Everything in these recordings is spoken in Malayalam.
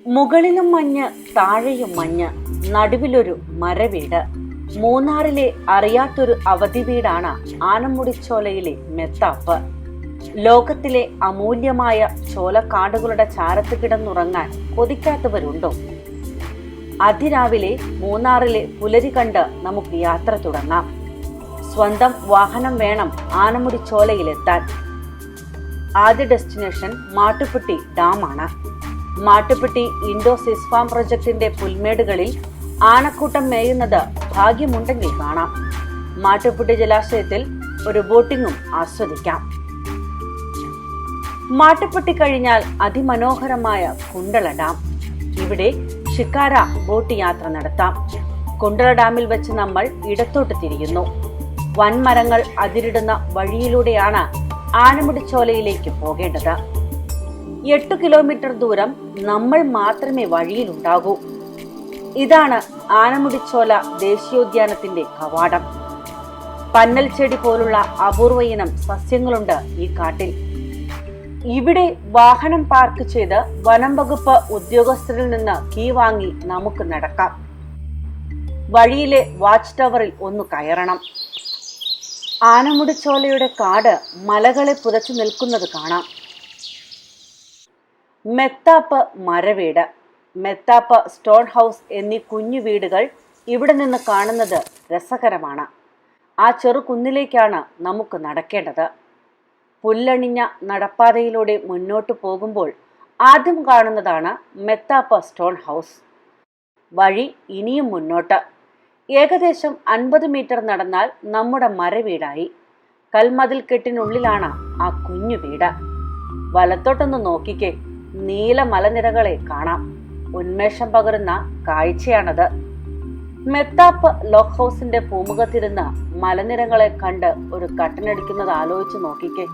മുകളിലും മഞ്ഞ്, താഴെയും മഞ്ഞ്, നടുവിലൊരു മരവീട്. മൂന്നാറിലെ അറിയാത്തൊരു അവധി വീടാണ് ആനമുടിച്ചോലയിലെ മെത്താപ്പ്. ലോകത്തിലെ അമൂല്യമായ ചോലക്കാടുകളുടെ ചാരത്ത് കിടന്നുറങ്ങാൻ കൊതിക്കാത്തവരുണ്ടോ? അതിരാവിലെ മൂന്നാറിലെ പുലരി കണ്ട് നമുക്ക് യാത്ര തുടങ്ങാം. സ്വന്തം വാഹനം വേണം ആനമുടിച്ചോലയിലെത്താൻ. ആദ്യ ഡെസ്റ്റിനേഷൻ മാട്ടുപ്പെട്ടി ഡാമാണ്. മാട്ടുപ്പെട്ടി ഇൻഡോ സിസ്ഫാം പ്രൊജക്ടിന്റെ പുൽമേടുകളിൽ ആനക്കൂട്ടം മേയുന്നത് ഭാഗ്യമുണ്ടെങ്കിൽ കാണാം. മാട്ടുപ്പെട്ടി ജലാശയത്തിൽ ഒരു ബോട്ടിങ്ങും ആസ്വദിക്കാം. മാട്ടുപ്പെട്ടി കഴിഞ്ഞാൽ അതിമനോഹരമായ കുണ്ടള ഡാം. ഇവിടെ ഷിക്കാര ബോട്ട് യാത്ര നടത്താം. കുണ്ടള ഡാമിൽ വെച്ച് നമ്മൾ ഇടത്തോട്ട് തിരിയുന്നു. വൻമരങ്ങൾ അതിരിടുന്ന വഴിയിലൂടെയാണ് ആനമുടിച്ചോലയിലേക്ക് പോകേണ്ടത്. 8 കിലോമീറ്റർ ദൂരം നമ്മൾ മാത്രമേ വഴിയിലുണ്ടാകൂ. ഇതാണ് ആനമുടിച്ചോല ദേശീയോദ്യാനത്തിന്റെ കവാടം. പന്നൽ ചെടി പോലുള്ള അപൂർവ ഇനം സസ്യങ്ങളുണ്ട് ഈ കാട്ടിൽ. ഇവിടെ വാഹനം പാർക്ക് ചെയ്ത് വനം വകുപ്പ് ഉദ്യോഗസ്ഥരിൽ നിന്ന് കീ വാങ്ങി നമുക്ക് നടക്കാം. വഴിയിലെ വാച്ച് ടവറിൽ ഒന്ന് കയറണം. ആനമുടിച്ചോലയുടെ കാട് മലകളെ പുതച്ചു നിൽക്കുന്നത് കാണാം. മെത്താപ്പ് മരവീട്, മെത്താപ്പ് സ്റ്റോൺ ഹൗസ് എന്നീ കുഞ്ഞു വീടുകൾ ഇവിടെ നിന്ന് കാണുന്നത് രസകരമാണ്. ആ ചെറു കുന്നിലേക്കാണ് നമുക്ക് നടക്കേണ്ടത്. പുല്ലണിഞ്ഞ നടപ്പാതയിലൂടെ മുന്നോട്ട് പോകുമ്പോൾ ആദ്യം കാണുന്നതാണ് മെത്താപ്പ് സ്റ്റോൺ ഹൗസ്. വഴി ഇനിയും മുന്നോട്ട്. ഏകദേശം 50 മീറ്റർ നടന്നാൽ നമ്മുടെ മരവീടായി. കൽമതിൽ കെട്ടിനുള്ളിലാണ് ആ കുഞ്ഞു വീട്. വലത്തോട്ടൊന്ന് നോക്കിക്കേ, നീല മലനിരകളെ കാണാം. ഉന്മേഷം പകരുന്ന കാഴ്ചയാണത്. മെത്താപ്പ് ലോക്ക് ഹൗസിന്റെ പൂമുഖത്തിരുന്ന് മലനിരകളെ കണ്ട് ഒരു കട്ടനടിക്കുന്നത് ആലോചിച്ച് നോക്കിക്കേ.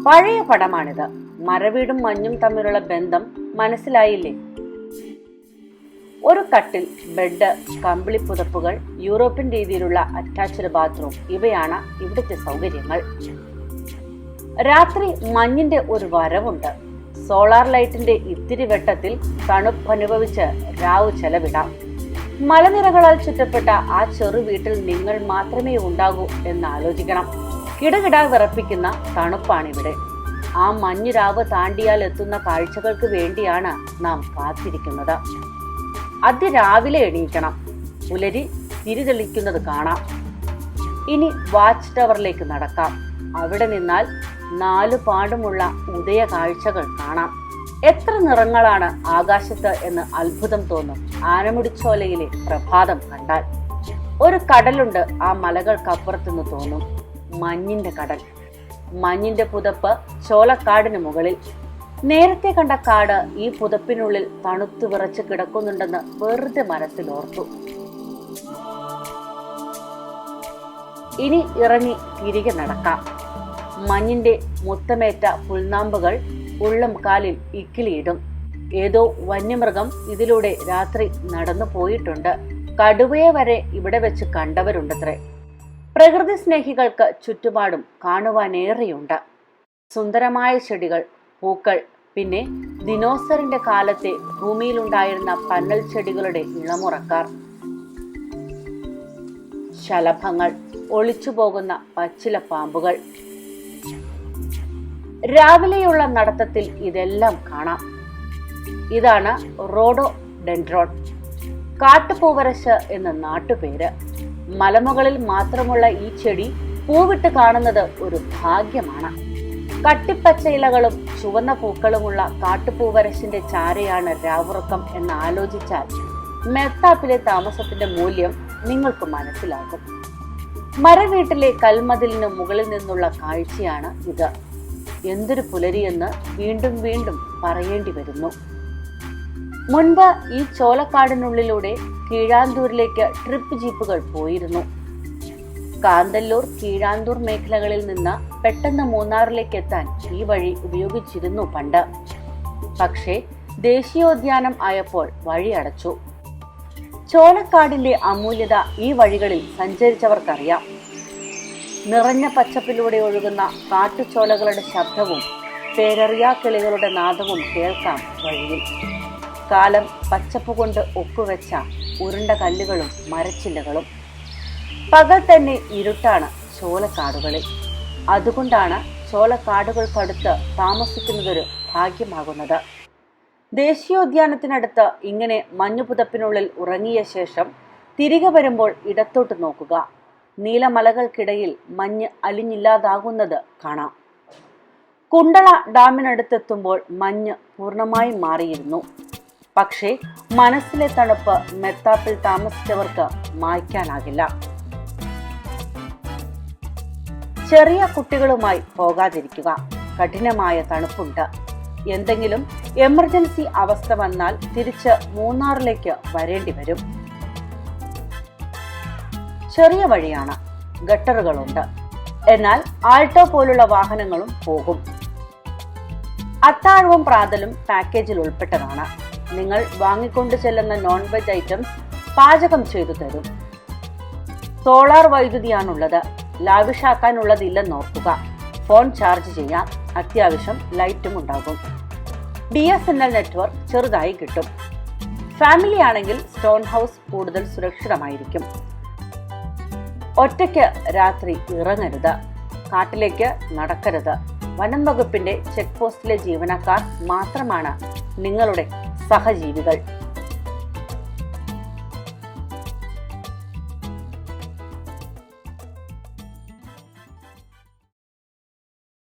പഴയ പടമാണിത്. മരവീടും മഞ്ഞും തമ്മിലുള്ള ബന്ധം മനസ്സിലായില്ലേ? ഒരു കട്ടിൽ, ബെഡ്, കമ്പിളി പുതപ്പുകൾ, യൂറോപ്യൻ രീതിയിലുള്ള അറ്റാച്ച്ഡ് ബാത്റൂം, ഇവയാണ് ഇവിടുത്തെ സൗകര്യങ്ങൾ. രാത്രി മഞ്ഞിന്റെ ഒരു വരവുണ്ട്. സോളാർ ലൈറ്റിന്റെ ഇത്തിരി വെട്ടത്തിൽ തണുപ്പനുഭവിച്ച് രാവ് ചെലവിടാം. മലനിരകളാൽ ചുറ്റപ്പെട്ട ആ ചെറു വീട്ടിൽ നിങ്ങൾ മാത്രമേ ഉണ്ടാകൂ എന്ന് ആലോചിക്കണം. കിടകിട വിറപ്പിക്കുന്ന തണുപ്പാണിവിടെ. ആ മഞ്ഞുരാവ് താണ്ടിയാൽ എത്തുന്ന കാഴ്ചകൾക്ക് വേണ്ടിയാണ് നാം കാത്തിരിക്കുന്നത്. അതിരാവിലെ എണീക്കണം. പുലരി തിരിതെളിക്കുന്നത് കാണാം. ഇനി വാച്ച് ടവറിലേക്ക് നടക്കാം. അവിടെ നിന്നാൽ 4 പാടുമുള്ള ഉദയ കാഴ്ചകൾ കാണാം. എത്ര നിറങ്ങളാണ് ആകാശത്ത് എന്ന് അത്ഭുതം തോന്നും ആനമുടിച്ചോലയിലെ പ്രഭാതം കണ്ടാൽ. ഒരു കടലുണ്ട് ആ മലകൾക്കപ്പുറത്തുനിന്ന് തോന്നും. മഞ്ഞിന്റെ കടൽ. മഞ്ഞിന്റെ പുതപ്പ് ചോലക്കാടിന് മുകളിൽ. നേരത്തെ കണ്ട കാട് ഈ പുതപ്പിനുള്ളിൽ തണുത്തു വിറച്ച് കിടക്കുന്നുണ്ടെന്ന് വെറുതെ മനസ്സിലോർത്തു. ഇനി ഇറങ്ങി തിരികെ നടക്കാം. മഞ്ഞിന്റെ മുത്തമേറ്റ പുൽനാമ്പുകൾ ഉള്ളം കാലിൽ ഇക്കിളിയിടും. ഏതോ വന്യമൃഗം ഇതിലൂടെ രാത്രി നടന്നു പോയിട്ടുണ്ട്. കടുവയെ വരെ ഇവിടെ വെച്ച് കണ്ടവരുണ്ടത്രേ. പ്രകൃതി സ്നേഹികൾക്ക് ചുറ്റുപാടും കാണുവാനേറെയുണ്ട്. സുന്ദരമായ ചെടികൾ, പൂക്കൾ, പിന്നെ ദിനോസറിന്റെ കാലത്തെ ഭൂമിയിലുണ്ടായിരുന്ന പന്നൽ ചെടികളുടെ ഇളമുറക്കാർ, ശലഭങ്ങൾ, ഒളിച്ചുപോകുന്ന പച്ചില പാമ്പുകൾ. രാവിലെയുള്ള നടത്തത്തിൽ ഇതെല്ലാം കാണാം. ഇതാണ് റോഡോഡെൻഡ്രോൺ, കാട്ടുപൂവരശ് എന്ന നാട്ടുപേര്. മലമുകളിൽ മാത്രമുള്ള ഈ ചെടി പൂവിട്ട് കാണുന്നത് ഒരു ഭാഗ്യമാണ്. കട്ടിപ്പച്ച ഇലകളും ചുവന്ന പൂക്കളുമുള്ള കാട്ടുപൂവരശിന്റെ ചാരയാണ് രാവുറക്കം എന്ന് ആലോചിച്ചാൽ മെത്താപ്പിലെ താമസത്തിന്റെ മൂല്യം നിങ്ങൾക്ക് മനസ്സിലാകും. മരവീട്ടിലെ കൽമതിലിന് മുകളിൽ നിന്നുള്ള കാഴ്ചയാണ് ഇത്. എന്തൊരു പുലരിയെന്ന് വീണ്ടും വീണ്ടും പറയേണ്ടി വരുന്നു. മുൻപ് ഈ ചോലക്കാടിനുള്ളിലൂടെ കീഴാന്തൂരിലേക്ക് ട്രിപ്പ് ജീപ്പുകൾ പോയിരുന്നു. കാന്തല്ലൂർ, കീഴാന്തൂർ മേഖലകളിൽ നിന്ന് പെട്ടെന്ന് മൂന്നാറിലേക്ക് എത്താൻ ഈ വഴി ഉപയോഗിച്ചിരുന്നു പണ്ട്. പക്ഷേ ദേശീയോദ്യാനം ആയപ്പോൾ വഴി അടച്ചു. ചോലക്കാടിന്റെ അമൂല്യത ഈ വഴികളിൽ സഞ്ചരിച്ചവർക്കറിയാം. നിറഞ്ഞ പച്ചപ്പിലൂടെ ഒഴുകുന്ന കാട്ടുചോലകളുടെ ശബ്ദവും പേരറിയാ കിളികളുടെ നാദവും കേൾക്കാം വഴിയിൽ. കാലം പച്ചപ്പ് കൊണ്ട് ഒപ്പുവെച്ച ഉരുണ്ട കല്ലുകളും മരച്ചില്ലകളും. പകൽ തന്നെ ഇരുട്ടാണ് ചോലക്കാടുകളിൽ. അതുകൊണ്ടാണ് ചോലക്കാടുകൾക്കടുത്ത് താമസിക്കുന്നതൊരു ഭാഗ്യമാകുന്നത്. ദേശീയോദ്യാനത്തിനടുത്ത് ഇങ്ങനെ മഞ്ഞുപുതപ്പിനുള്ളിൽ ഉറങ്ങിയ ശേഷം തിരികെ വരുമ്പോൾ ഇടത്തോട്ട് നോക്കുക. നീലമലകൾക്കിടയിൽ മഞ്ഞ് അലിഞ്ഞില്ലാതാകുന്നത് കാണാം. കുണ്ടള ഡാമിനടുത്തെത്തുമ്പോൾ മഞ്ഞ് പൂർണ്ണമായും മാറിയിരുന്നു. പക്ഷേ മനസ്സിലെ തണുപ്പ് മെത്താപ്പിൽ താമസിച്ചവർക്ക് മായ്ക്കാനാകില്ല. ചെറിയ കുട്ടികളുമായി പോകാതിരിക്കുക. കഠിനമായ തണുപ്പുണ്ട്. എന്തെങ്കിലും എമർജൻസി അവസ്ഥ വന്നാൽ തിരിച്ച് മൂന്നാറിലേക്ക് വരേണ്ടി വരും. ചെറിയ വഴിയാണ്, ഗട്ടറുകളുണ്ട്. എന്നാൽ ആൾട്ടോ പോലുള്ള വാഹനങ്ങളും പോകും. അത്താഴവും പ്രാതലും പാക്കേജിൽ ഉൾപ്പെട്ടതാണ്. നിങ്ങൾ വാങ്ങിക്കൊണ്ടു ചെല്ലുന്ന നോൺ വെജ് ഐറ്റംസ് പാചകം ചെയ്തു തരും. സോളാർ വൈദ്യുതിയാണുള്ളത്. ലാവിഷാക്കാനുള്ളതില്ലെന്ന് ഓർക്കുക. ഫോൺ ചാർജ് ചെയ്യാം. അത്യാവശ്യം ലൈറ്റും ഉണ്ടാകും. BSNL നെറ്റ്വർക്ക് ചെറുതായി കിട്ടും. ഫാമിലി ആണെങ്കിൽ സ്റ്റോൺ ഹൗസ് കൂടുതൽ സുരക്ഷിതമായിരിക്കും. ഒറ്റയ്ക്ക് രാത്രി ഇറങ്ങരുത്. കാട്ടിലേക്ക് നടക്കരുത്. വനം വകുപ്പിന്റെ ചെക്ക് പോസ്റ്റിലെ ജീവനക്കാർ മാത്രമാണ് നിങ്ങളുടെ സഹജീവികൾ.